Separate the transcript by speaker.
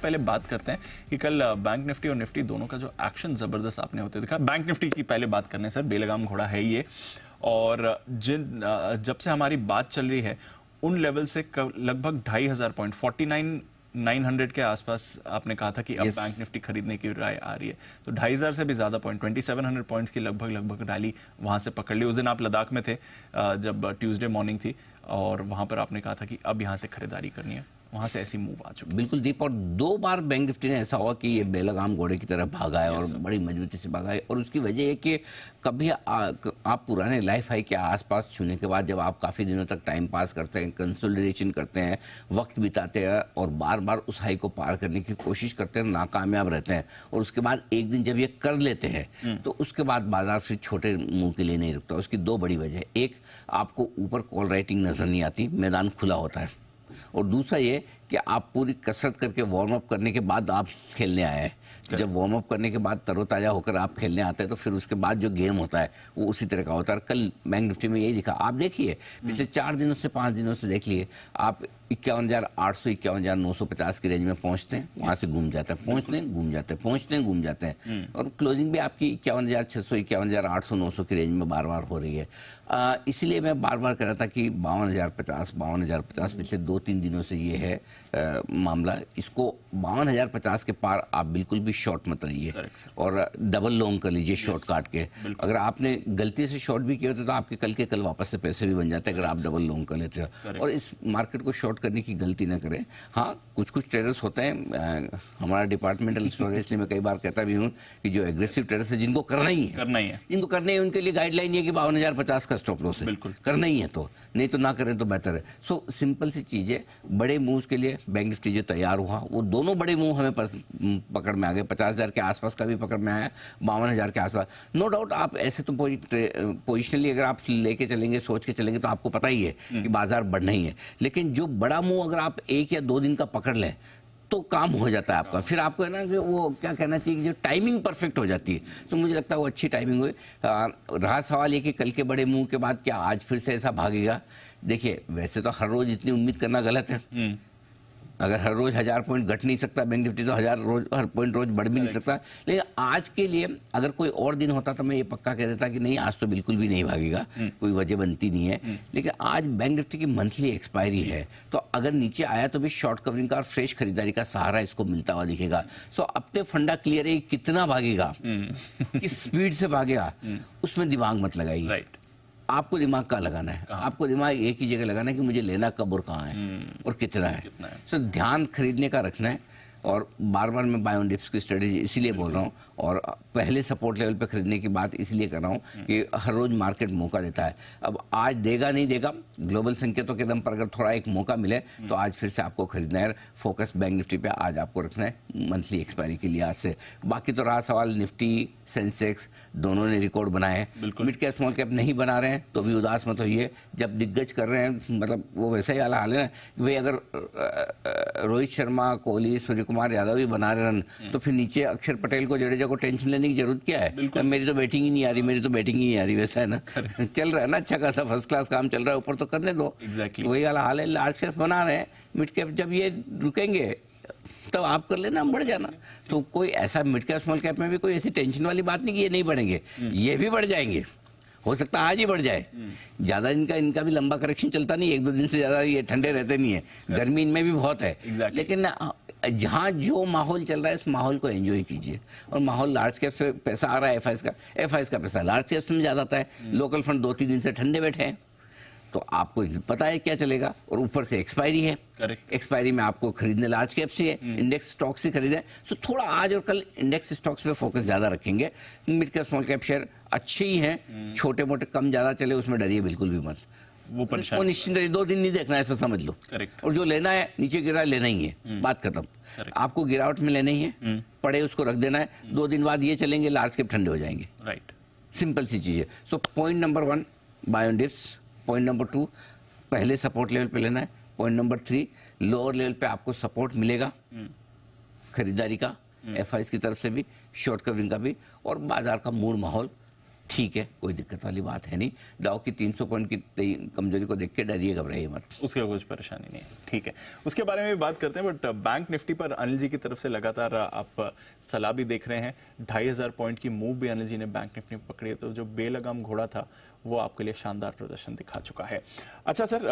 Speaker 1: पहले बात करते हैं कि कल बैंक निफ्टी और निफ्टी दोनों का जो एक्शन जबरदस्त आपने होते देखा। बैंक निफ्टी की पहले बात करने सर, बेलगाम घोड़ा है ये, और जब से हमारी बात चल रही है उन लेवल से लगभग 2,500 पॉइंट 49,900 के आसपास आपने कहा था कि अब बैंक निफ्टी खरीदने की राय आ रही है, तो 2,500 से भी ज्यादा पॉइंट 2,700 पॉइंट्स की लगभग रैली वहां से पकड़ ली। उस दिन आप लद्दाख में थे जब ट्यूसडे मॉर्निंग थी, और वहां पर आपने कहा था कि अब यहां से खरीदारी करनी है, वहां से ऐसी मूव आ चुकी।
Speaker 2: बिल्कुल दीप, और 2 बार बैंक निफ्टी ने ऐसा हुआ कि ये बेलगाम घोड़े की तरह भागा है और बड़ी मजबूती से भागा है। और उसकी वजह है कि कभी आप पुराने लाइफ हाई के आसपास छूने के बाद जब आप काफ़ी दिनों तक टाइम पास करते हैं, कंसोलिडेशन करते हैं, वक्त बिताते हैं और बार बार उस हाई को पार करने की कोशिश करते हैं, नाकामयाब रहते हैं, और उसके बाद एक दिन जब ये कर लेते हैं तो उसके बाद बाजार फिर छोटे मुंह के लिए नहीं रुकता। उसकी 2 बड़ी वजह है। एक, आपको ऊपर कॉल राइटिंग नजर नहीं आती, मैदान खुला होता है, और दूसरा ये कि आप पूरी कसरत करके वार्म अप करने के बाद आप खेलने आए हैं। तो जब वार्म अप करने के बाद तरोताज़ा होकर आप खेलने आते हैं तो फिर उसके बाद जो गेम होता है वो उसी तरह का होता है। कल बैंक निफ्टी में यही दिखा। आप देखिए पिछले 4 दिनों से 5 दिनों से देख लिए, आप 51,800 51,950 की रेंज में पहुंचते हैं, वहां से घूम जाते हैं, पहुंचते हैं घूम जाते हैं, पहुंचते हैं घूम जाते हैं, और क्लोजिंग भी आपकी 51,600 51,800 900 की रेंज में बार बार हो रही है। इसलिए मैं बार बार कह रहा था कि 52,050 पिछले 2-3 दिनों से ये है मामला। इसको 52,050 के पार आप बिल्कुल भी शॉर्ट मत रहिए और डबल लॉन्ग कर लीजिए शॉर्ट काट के। अगर आपने गलती से शॉर्ट भी किया होता तो आपके कल के कल वापस से पैसे भी बन जाते हैं अगर आप डबल लॉन्ग कर लेते हो। और इस मार्केट को शॉर्ट करने की गलती ना करें। हाँ, कुछ ट्रेडर्स होते हैं, हमारा डिपार्टमेंटल स्टोर है, इसलिए मैं कई बार कहता भी हूँ कि जो एग्रेसिव ट्रेडर्स है जिनको करना ही है जिनको करना ही है, उनके लिए गाइडलाइन ये कि 52,050 का स्टॉप लॉस है, करना ही है, तो नहीं तो ना करें तो बेहतर है। सो सिंपल सी चीज है। बड़े मूव्स के लिए बैंक निफ्टी जो तैयार हुआ, वो दोनों बड़े मूव हमें पकड़ में आ गए। 50,000 के आसपास का भी पकड़ में आया, 52,000 के आसपास। नो डाउट आप ऐसे तो पोजिशनली अगर आप लेके चलेंगे, सोच के चलेंगे, तो आपको पता ही है कि बाजार बढ़ना ही है। लेकिन जो बड़ा मूव अगर आप 1 या 2 दिन का पकड़ लें तो काम हो जाता है आपका। फिर आपको है ना कि वो क्या कहना चाहिए कि जो टाइमिंग परफेक्ट हो जाती है, तो मुझे लगता है वो अच्छी टाइमिंग हुई। रहा सवाल ये कि कल के बड़े मूव के बाद क्या आज फिर से ऐसा भागेगा। देखिए, वैसे तो हर रोज इतनी उम्मीद करना गलत है। अगर हर रोज 1000 पॉइंट घट नहीं सकता बैंक निफ्टी, तो हर पॉइंट रोज बढ़ भी नहीं सकता। लेकिन आज के लिए अगर कोई और दिन होता तो मैं ये पक्का कह देता कि नहीं, आज तो बिल्कुल भी नहीं भागेगा, कोई वजह बनती नहीं है। लेकिन आज बैंक निफ्टी की मंथली एक्सपायरी है, तो अगर नीचे आया तो भी शॉर्ट कवरिंग का और फ्रेश खरीदारी का सहारा इसको मिलता हुआ दिखेगा। सो अब तो फंडा क्लियर है, कितना भागेगा, किस स्पीड से भागेगा, उसमें दिमाग मत लगाइए। आपको दिमाग कहाँ लगाना है? आपको दिमाग एक ही जगह लगाना है कि मुझे लेना कब और कहाँ है और कितना है। सो ध्यान खरीदने का रखना है। और बार बार मैं बाय ऑन डिप्स की स्ट्रेटेजी इसीलिए बोल रहा हूँ, और पहले सपोर्ट लेवल पे खरीदने की बात इसलिए कर रहा हूँ कि हर रोज मार्केट मौका देता है। अब आज देगा नहीं देगा, ग्लोबल संकेतों के दम पर अगर थोड़ा एक मौका मिले तो आज फिर से आपको खरीदना है। फोकस बैंक निफ्टी पे आज आपको रखना है मंथली एक्सपायरी के लिए आज से। बाकी तो रहा सवाल, निफ्टी सेंसेक्स दोनों ने रिकॉर्ड बनाए। मिड कैप स्मॉल कैप नहीं बना रहे हैं तो भी उदास मत होइए। जब दिग्गज कर रहे हैं, मतलब वो वैसा ही हाल है ना कि भाई अगर रोहित शर्मा, कोहली, सूर्य कुमार यादव ही बना रहे रन, तो फिर नीचे अक्षर पटेल को, जडेजा को टेंशन लेने की जरूरत क्या है? मेरी तो बैटिंग ही नहीं आ रही, मेरी तो बैटिंग ही नहीं आ रही, वैसा है ना। चल रहा है ना, अच्छा खासा फर्स्ट क्लास काम चल रहा है, ऊपर तो करने दो। वही वाला हाल है। लार्ज कैप बना रहे हैं, मिड कैप जब ये रुकेंगे तब आप कर लेना, हम बढ़ जाना। तो कोई ऐसा मिड कैप स्मॉल कैप में भी कोई ऐसी टेंशन वाली बात नहीं कि ये नहीं बढ़ेंगे, ये भी बढ़ जाएंगे। हो सकता है आज ही बढ़ जाए। ज्यादा इनका भी लंबा करेक्शन चलता नहीं है, 1-2 दिन से ज्यादा ये ठंडे रहते नहीं है। गर्मी इनमें भी बहुत है। लेकिन जहाँ जो माहौल चल रहा है, इस माहौल को एंजॉय कीजिए। और माहौल लार्ज कैप से पैसा आ रहा है, एफआईएस का पैसा लार्ज कैप में ज्यादा आता है। लोकल फंड 2-3 दिन से ठंडे बैठे हैं, तो आपको पता है क्या चलेगा। और ऊपर से एक्सपायरी है, एक्सपायरी में आपको खरीदने लार्ज कैप से है, इंडेक्स स्टॉक से खरीदें। तो थोड़ा आज और कल इंडेक्स स्टॉक्स पे फोकस ज्यादा रखेंगे। Mid cap small cap share अच्छे ही हैं, छोटे मोटे कम ज्यादा चले, उसमें डरिए बिल्कुल भी मत। वो निश्चिंत रहिए, 2 दिन नहीं देखना, ऐसा समझ लो। और जो लेना है, नीचे गिरा लेना ही है, बात खत्म। आपको गिरावट में लेना ही है, पड़े उसको रख देना है। 2 दिन बाद ये चलेंगे, लार्ज कैप ठंडे हो जाएंगे। सिंपल सी चीज है। So point number 1 buy on dips, point number 2 पहले सपोर्ट लेवल पे लेना है, पॉइंट नंबर 3 लोअर लेवल पे आपको सपोर्ट मिलेगा खरीदारी का, एफआईएस की तरफ से भी, शॉर्ट कवरिंग का भी, और बाजार का मूड माहौल ठीक है, कोई दिक्कत वाली बात है नहीं। डाउ की 300 पॉइंट की कमजोरी को देख के डरिए, घबराइए मत।
Speaker 1: उसके कुछ परेशानी नहीं है, ठीक है। उसके बारे में भी बात करते हैं, बट बैंक निफ्टी पर अनिल जी की तरफ से लगातार आप सलाह भी देख रहे हैं। 2500 पॉइंट की मूव भी अनिल जी ने बैंक निफ्टी में पकड़ी है, तो जो बेलगाम घोड़ा था वो आपके लिए शानदार प्रदर्शन दिखा चुका है। अच्छा सर,